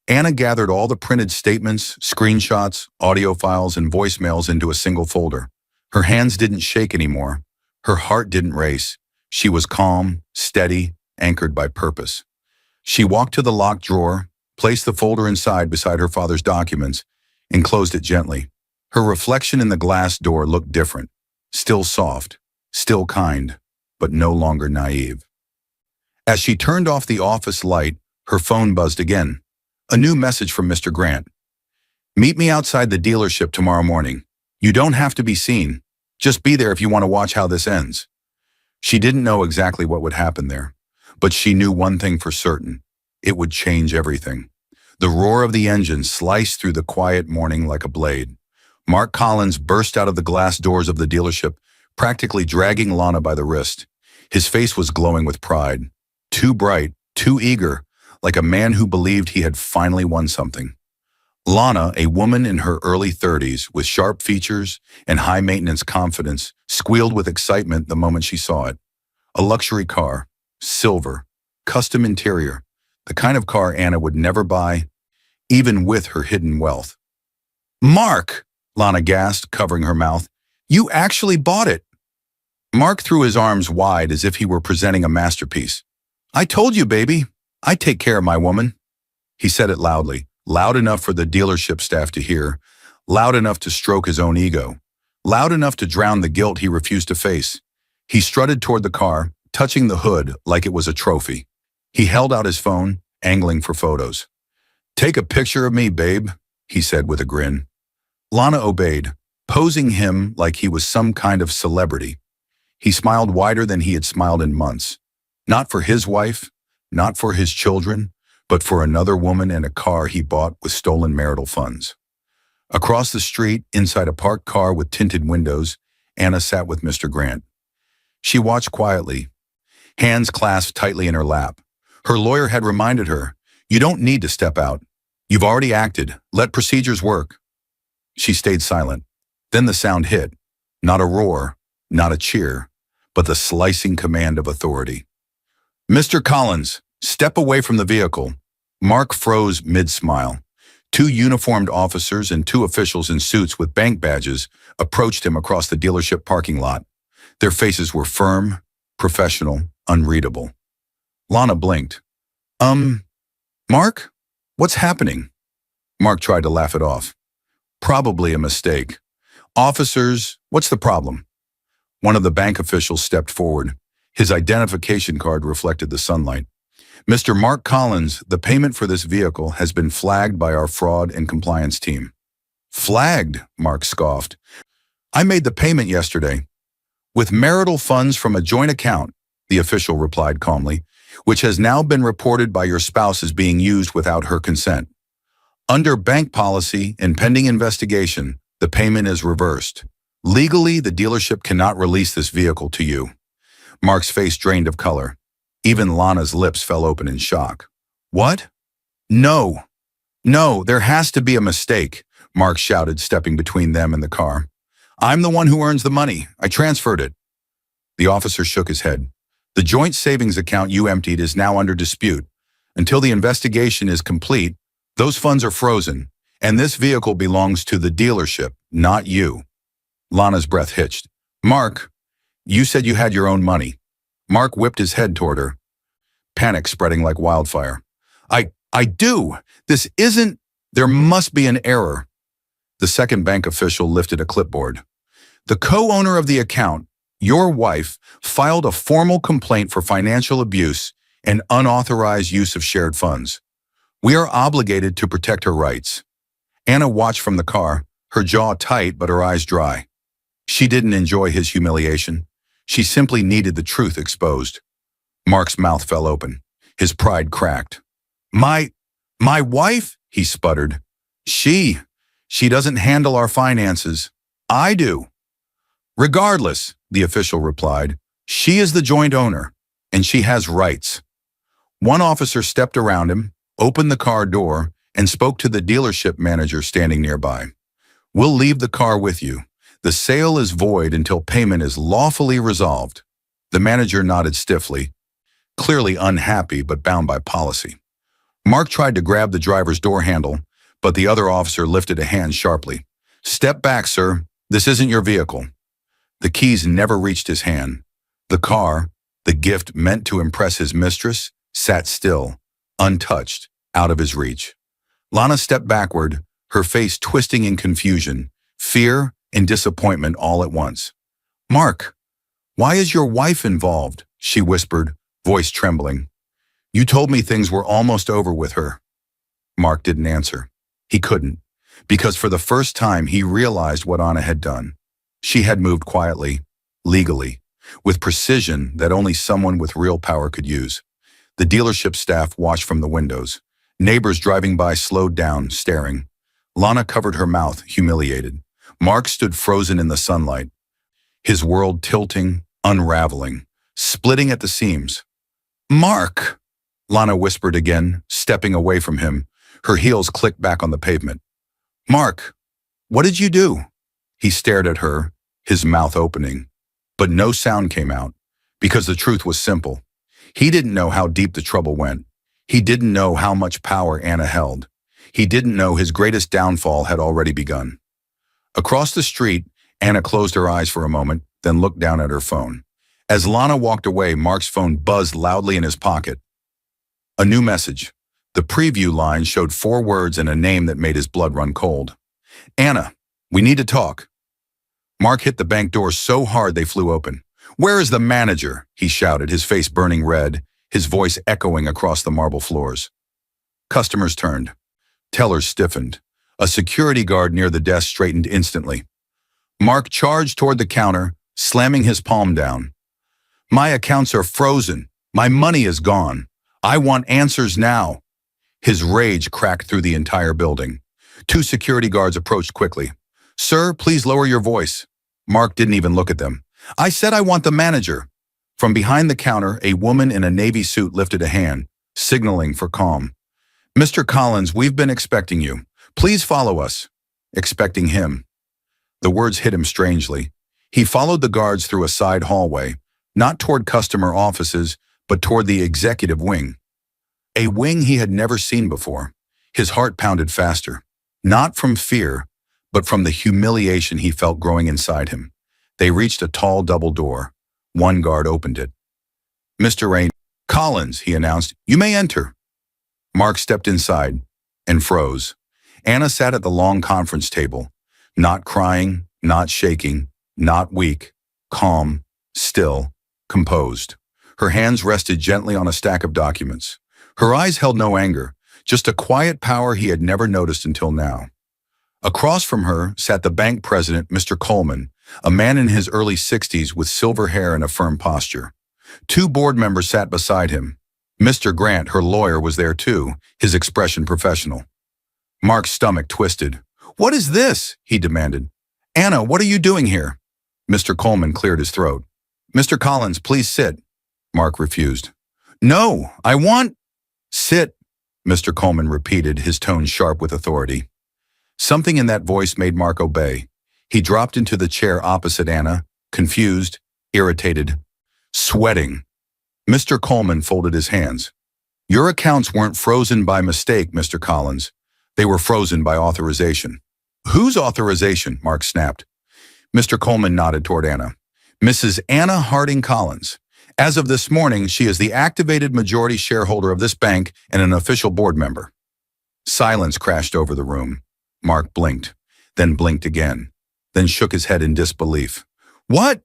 Anna gathered all the printed statements, screenshots, audio files, and voicemails into a single folder. Her hands didn't shake anymore. Her heart didn't race. She was calm, steady, anchored by purpose. She walked to the locked drawer, placed the folder inside beside her father's documents, and closed it gently. Her reflection in the glass door looked different. Still soft, still kind, but no longer naive. As she turned off the office light, her phone buzzed again. A new message from Mr. Grant. Meet me outside the dealership tomorrow morning. You don't have to be seen. Just be there if you want to watch how this ends. She didn't know exactly what would happen there, but she knew one thing for certain. It would change everything. The roar of the engine sliced through the quiet morning like a blade. Mark Collins burst out of the glass doors of the dealership, practically dragging Lana by the wrist. His face was glowing with pride. Too bright, too eager, like a man who believed he had finally won something. Lana, a woman in her early 30s with sharp features and high-maintenance confidence, squealed with excitement the moment she saw it. A luxury car, silver, custom interior, the kind of car Anna would never buy, even with her hidden wealth. "Mark!" Lana gasped, covering her mouth. "You actually bought it!" Mark threw his arms wide as if he were presenting a masterpiece. "I told you, baby. I take care of my woman." He said it loudly, loud enough for the dealership staff to hear, loud enough to stroke his own ego, loud enough to drown the guilt he refused to face. He strutted toward the car, touching the hood like it was a trophy. He held out his phone, angling for photos. "Take a picture of me, babe," he said with a grin. Lana obeyed, posing him like he was some kind of celebrity. He smiled wider than he had smiled in months. Not for his wife, not for his children, but for another woman and a car he bought with stolen marital funds. Across the street, inside a parked car with tinted windows, Anna sat with Mr. Grant. She watched quietly, hands clasped tightly in her lap. Her lawyer had reminded her, "You don't need to step out. You've already acted. Let procedures work." She stayed silent. Then the sound hit. Not a roar, not a cheer, but the slicing command of authority. "Mr. Collins, step away from the vehicle." Mark froze mid-smile. Two uniformed officers and two officials in suits with bank badges approached him across the dealership parking lot. Their faces were firm, professional, unreadable. Lana blinked. Mark? What's happening?" Mark tried to laugh it off. "Probably a mistake. Officers, what's the problem?" One of the bank officials stepped forward. His identification card reflected the sunlight. "Mr. Mark Collins, the payment for this vehicle has been flagged by our fraud and compliance team." "Flagged?" Mark scoffed. "I made the payment yesterday." "With marital funds from a joint account," the official replied calmly, "which has now been reported by your spouse as being used without her consent. Under bank policy and pending investigation, the payment is reversed. Legally, the dealership cannot release this vehicle to you." Mark's face drained of color. Even Lana's lips fell open in shock. "What? No. No, there has to be a mistake," Mark shouted, stepping between them and the car. "I'm the one who earns the money. I transferred it." The officer shook his head. "The joint savings account you emptied is now under dispute. Until the investigation is complete, those funds are frozen, and this vehicle belongs to the dealership, not you." Lana's breath hitched. "Mark, you said you had your own money." Mark whipped his head toward her, panic spreading like wildfire. I do. This isn't. There must be an error." The second bank official lifted a clipboard. "The co-owner of the account, your wife, filed a formal complaint for financial abuse and unauthorized use of shared funds. We are obligated to protect her rights." Anna watched from the car, her jaw tight but her eyes dry. She didn't enjoy his humiliation. She simply needed the truth exposed. Mark's mouth fell open. His pride cracked. My wife?" he sputtered. She doesn't handle our finances. I do." "Regardless," the official replied, "she is the joint owner, and she has rights." One officer stepped around him, opened the car door, and spoke to the dealership manager standing nearby. "We'll leave the car with you. The sale is void until payment is lawfully resolved." The manager nodded stiffly, clearly unhappy but bound by policy. Mark tried to grab the driver's door handle, but the other officer lifted a hand sharply. "Step back, sir. This isn't your vehicle." The keys never reached his hand. The car, the gift meant to impress his mistress, sat still, untouched, out of his reach. Lana stepped backward, her face twisting in confusion, fear and disappointment all at once. "Mark, why is your wife involved?" she whispered, voice trembling. "You told me things were almost over with her." Mark didn't answer. He couldn't, because for the first time he realized what Anna had done. She had moved quietly, legally, with precision that only someone with real power could use. The dealership staff watched from the windows. Neighbors driving by slowed down, staring. Lana covered her mouth, humiliated. Mark stood frozen in the sunlight, his world tilting, unraveling, splitting at the seams. "Mark!" Lana whispered again, stepping away from him. Her heels clicked back on the pavement. "Mark, what did you do?" He stared at her, his mouth opening. But no sound came out, because the truth was simple. He didn't know how deep the trouble went. He didn't know how much power Anna held. He didn't know his greatest downfall had already begun. Across the street, Anna closed her eyes for a moment, then looked down at her phone. As Lana walked away, Mark's phone buzzed loudly in his pocket. A new message. The preview line showed 4 words and a name that made his blood run cold. "Anna, we need to talk." Mark hit the bank door so hard they flew open. "Where is the manager?" he shouted, his face burning red, his voice echoing across the marble floors. Customers turned. Tellers stiffened. A security guard near the desk straightened instantly. Mark charged toward the counter, slamming his palm down. "My accounts are frozen. My money is gone. I want answers now." His rage cracked through the entire building. 2 security guards approached quickly. "Sir, please lower your voice." Mark didn't even look at them. "I said I want the manager." From behind the counter, a woman in a navy suit lifted a hand, signaling for calm. "Mr. Collins, we've been expecting you. Please follow us." Expecting him. The words hit him strangely. He followed the guards through a side hallway, not toward customer offices, but toward the executive wing. A wing he had never seen before. His heart pounded faster, not from fear, but from the humiliation he felt growing inside him. They reached a tall double door. One guard opened it. "Mr. Rain Collins," he announced, "you may enter." Mark stepped inside and froze. Anna sat at the long conference table, not crying, not shaking, not weak, calm, still, composed. Her hands rested gently on a stack of documents. Her eyes held no anger, just a quiet power he had never noticed until now. Across from her sat the bank president, Mr. Coleman, a man in his early 60s with silver hair and a firm posture. 2 board members sat beside him. Mr. Grant, her lawyer, was there too, his expression professional. Mark's stomach twisted. "What is this?" he demanded. "Anna, what are you doing here?" Mr. Coleman cleared his throat. "Mr. Collins, please sit." Mark refused. "No, I want—" "Sit," Mr. Coleman repeated, his tone sharp with authority. Something in that voice made Mark obey. He dropped into the chair opposite Anna, confused, irritated, sweating. Mr. Coleman folded his hands. "Your accounts weren't frozen by mistake, Mr. Collins. They were frozen by authorization." "Whose authorization?" Mark snapped. Mr. Coleman nodded toward Anna. "Mrs. Anna Harding Collins. As of this morning, she is the activated majority shareholder of this bank and an official board member." Silence crashed over the room. Mark blinked, then blinked again, then shook his head in disbelief. "What?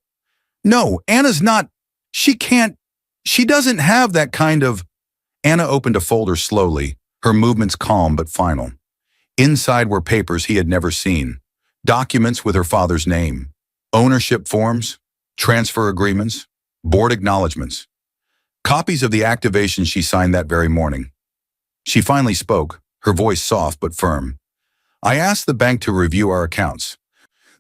No, Anna's not. She can't. She doesn't have that kind of—" Anna opened a folder slowly, her movements calm but final. Inside were papers he had never seen, documents with her father's name, ownership forms, transfer agreements, board acknowledgments, copies of the activation she signed that very morning. She finally spoke, her voice soft but firm. "I asked the bank to review our accounts.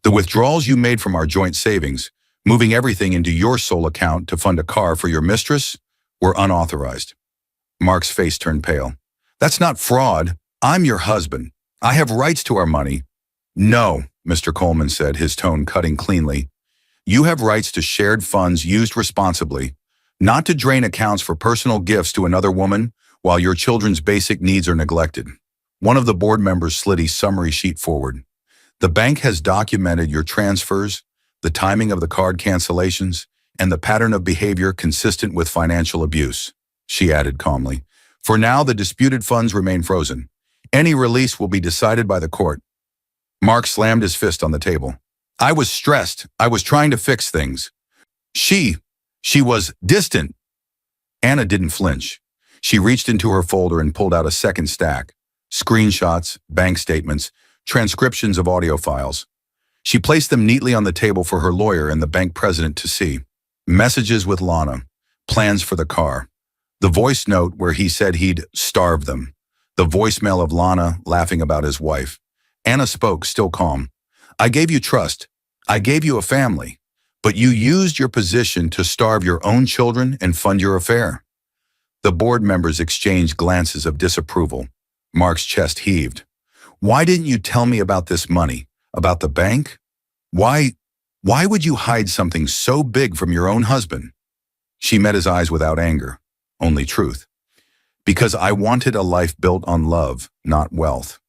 The withdrawals you made from our joint savings, moving everything into your sole account to fund a car for your mistress, were unauthorized." Mark's face turned pale. "That's not fraud. I'm your husband. I have rights to our money. No, Mr. Coleman said, his tone cutting cleanly. You have rights to shared funds used responsibly, not to drain accounts for personal gifts to another woman while your children's basic needs are neglected. One of the board members slid his summary sheet forward. The bank has documented your transfers, the timing of the card cancellations, and the pattern of behavior consistent with financial abuse, she added calmly. For now, the disputed funds remain frozen. Any release will be decided by the court. Mark slammed his fist on the table. I was stressed. I was trying to fix things. She was distant. Anna didn't flinch. She reached into her folder and pulled out a second stack. Screenshots, bank statements, transcriptions of audio files. She placed them neatly on the table for her lawyer and the bank president to see. Messages with Lana, plans for the car. The voice note where he said he'd starve them. The voicemail of Lana laughing about his wife. Anna spoke, still calm. I gave you trust. I gave you a family. But you used your position to starve your own children and fund your affair. The board members exchanged glances of disapproval. Mark's chest heaved. Why didn't you tell me about this money? About the bank? Why would you hide something so big from your own husband? She met his eyes without anger, only truth. Because I wanted a life built on love, not wealth.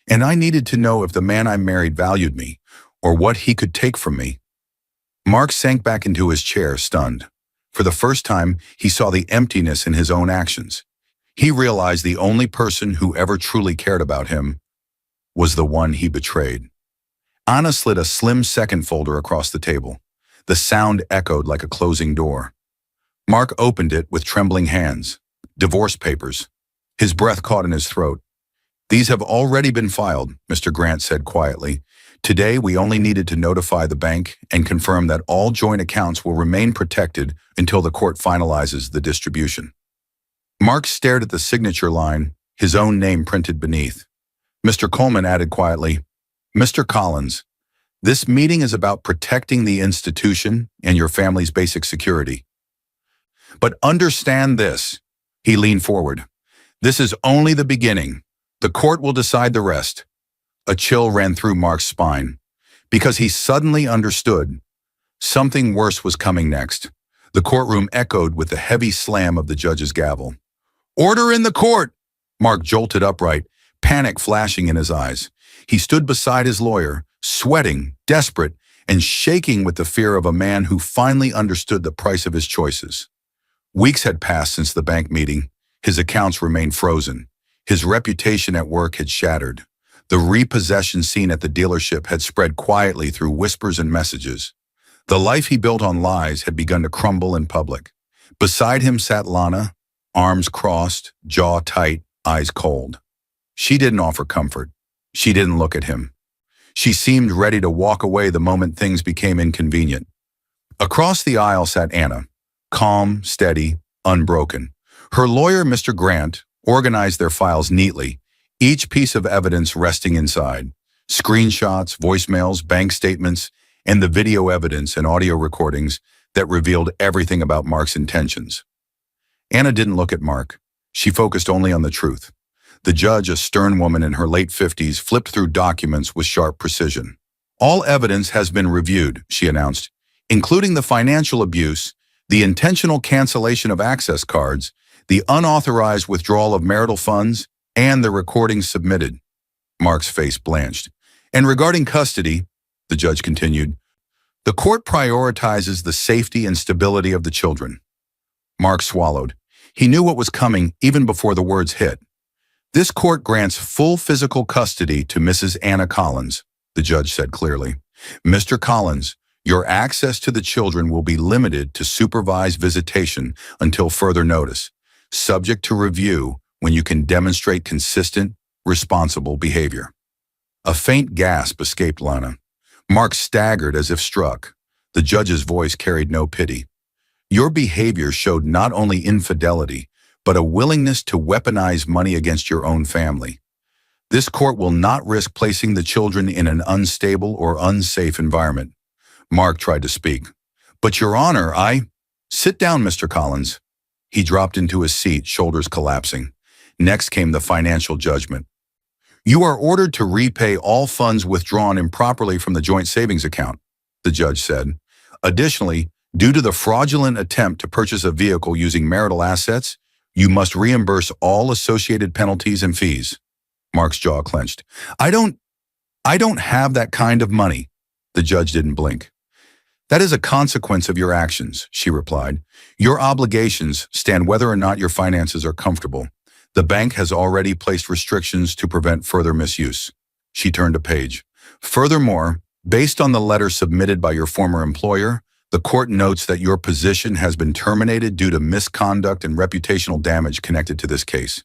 And I needed to know if the man I married valued me, or what he could take from me. Mark sank back into his chair, stunned. For the first time, he saw the emptiness in his own actions. He realized the only person who ever truly cared about him was the one he betrayed. Anna slid a slim second folder across the table. The sound echoed like a closing door. Mark opened it with trembling hands. Divorce papers. His breath caught in his throat. These have already been filed, Mr. Grant said quietly. Today, we only needed to notify the bank and confirm that all joint accounts will remain protected until the court finalizes the distribution. Mark stared at the signature line, his own name printed beneath. Mr. Coleman added quietly, Mr. Collins, this meeting is about protecting the institution and your family's basic security. But understand this, he leaned forward. This is only the beginning. The court will decide the rest. A chill ran through Mark's spine, because he suddenly understood. Something worse was coming next. The courtroom echoed with the heavy slam of the judge's gavel. Order in the court! Mark jolted upright, panic flashing in his eyes. He stood beside his lawyer, sweating, desperate, and shaking with the fear of a man who finally understood the price of his choices. Weeks had passed since the bank meeting. His accounts remained frozen. His reputation at work had shattered. The repossession scene at the dealership had spread quietly through whispers and messages. The life he built on lies had begun to crumble in public. Beside him sat Lana, arms crossed, jaw tight, eyes cold. She didn't offer comfort. She didn't look at him. She seemed ready to walk away the moment things became inconvenient. Across the aisle sat Anna, calm, steady, unbroken. Her lawyer, Mr. Grant, organized their files neatly, each piece of evidence resting inside. Screenshots, voicemails, bank statements, and the video evidence and audio recordings that revealed everything about Mark's intentions. Anna didn't look at Mark. She focused only on the truth. The judge, a stern woman in her late 50s, flipped through documents with sharp precision. All evidence has been reviewed, she announced, including the financial abuse, the intentional cancellation of access cards, the unauthorized withdrawal of marital funds, and the recordings submitted. Mark's face blanched. And regarding custody, the judge continued, the court prioritizes the safety and stability of the children. Mark swallowed. He knew what was coming even before the words hit. This court grants full physical custody to Mrs. Anna Collins, the judge said clearly. Mr. Collins, your access to the children will be limited to supervised visitation until further notice, subject to review when you can demonstrate consistent, responsible behavior. A faint gasp escaped Lana. Mark staggered as if struck. The judge's voice carried no pity. Your behavior showed not only infidelity, but a willingness to weaponize money against your own family. This court will not risk placing the children in an unstable or unsafe environment. Mark tried to speak. But Your Honor, Sit down, Mr. Collins. He dropped into his seat, shoulders collapsing. Next came the financial judgment. You are ordered to repay all funds withdrawn improperly from the joint savings account, the judge said. Additionally, due to the fraudulent attempt to purchase a vehicle using marital assets, you must reimburse all associated penalties and fees. Mark's jaw clenched. I don't have that kind of money. The judge didn't blink. That is a consequence of your actions, she replied. Your obligations stand whether or not your finances are comfortable. The bank has already placed restrictions to prevent further misuse. She turned a page. Furthermore, based on the letter submitted by your former employer, the court notes that your position has been terminated due to misconduct and reputational damage connected to this case.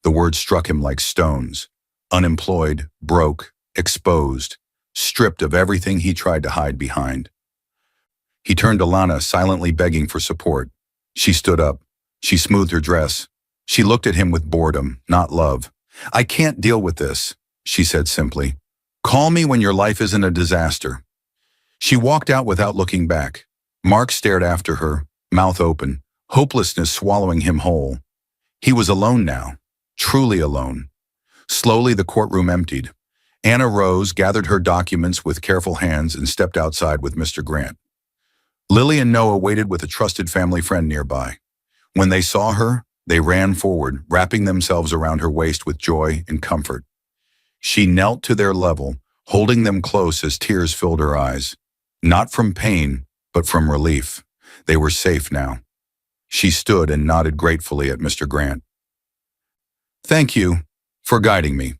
The words struck him like stones. Unemployed, broke, exposed, stripped of everything he tried to hide behind. He turned to Lana, silently begging for support. She stood up. She smoothed her dress. She looked at him with boredom, not love. I can't deal with this, she said simply. Call me when your life isn't a disaster. She walked out without looking back. Mark stared after her, mouth open, hopelessness swallowing him whole. He was alone now, truly alone. Slowly the courtroom emptied. Anna rose, gathered her documents with careful hands, and stepped outside with Mr. Grant. Lily and Noah waited with a trusted family friend nearby. When they saw her, they ran forward, wrapping themselves around her waist with joy and comfort. She knelt to their level, holding them close as tears filled her eyes. Not from pain, but from relief. They were safe now. She stood and nodded gratefully at Mr. Grant. Thank you for guiding me.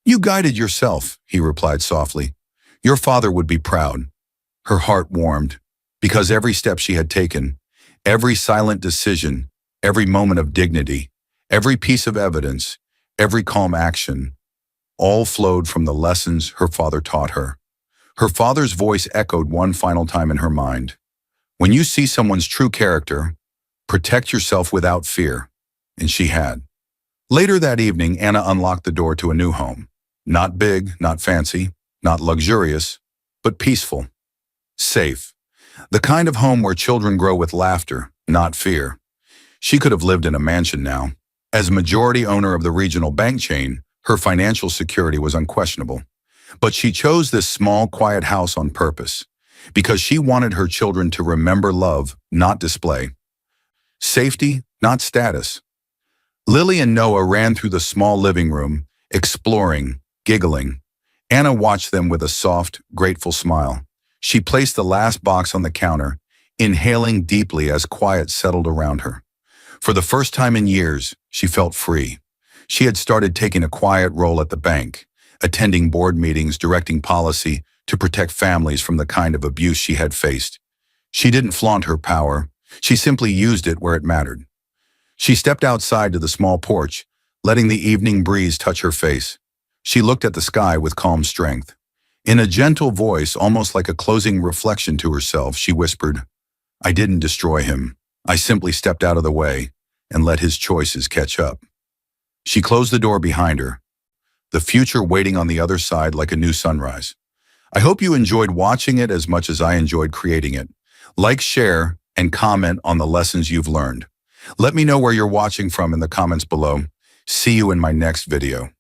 You guided yourself, he replied softly. Your father would be proud. Her heart warmed, because every step she had taken, every silent decision, every moment of dignity, every piece of evidence, every calm action, all flowed from the lessons her father taught her. Her father's voice echoed one final time in her mind. When you see someone's true character, protect yourself without fear. And she had. Later that evening, Anna unlocked the door to a new home. Not big, not fancy, not luxurious, but peaceful. Safe. The kind of home where children grow with laughter, not fear. She could have lived in a mansion now. As majority owner of the regional bank chain, her financial security was unquestionable. But she chose this small, quiet house on purpose, because she wanted her children to remember love, not display. Safety, not status. Lily and Noah ran through the small living room, exploring, giggling. Anna watched them with a soft, grateful smile. She placed the last box on the counter, inhaling deeply as quiet settled around her. For the first time in years, she felt free. She had started taking a quiet role at the bank, attending board meetings, directing policy to protect families from the kind of abuse she had faced. She didn't flaunt her power. She simply used it where it mattered. She stepped outside to the small porch, letting the evening breeze touch her face. She looked at the sky with calm strength. In a gentle voice, almost like a closing reflection to herself, she whispered, I didn't destroy him. I simply stepped out of the way and let his choices catch up. She closed the door behind her, the future waiting on the other side like a new sunrise. I hope you enjoyed watching it as much as I enjoyed creating it. Like, share, and comment on the lessons you've learned. Let me know where you're watching from in the comments below. See you in my next video.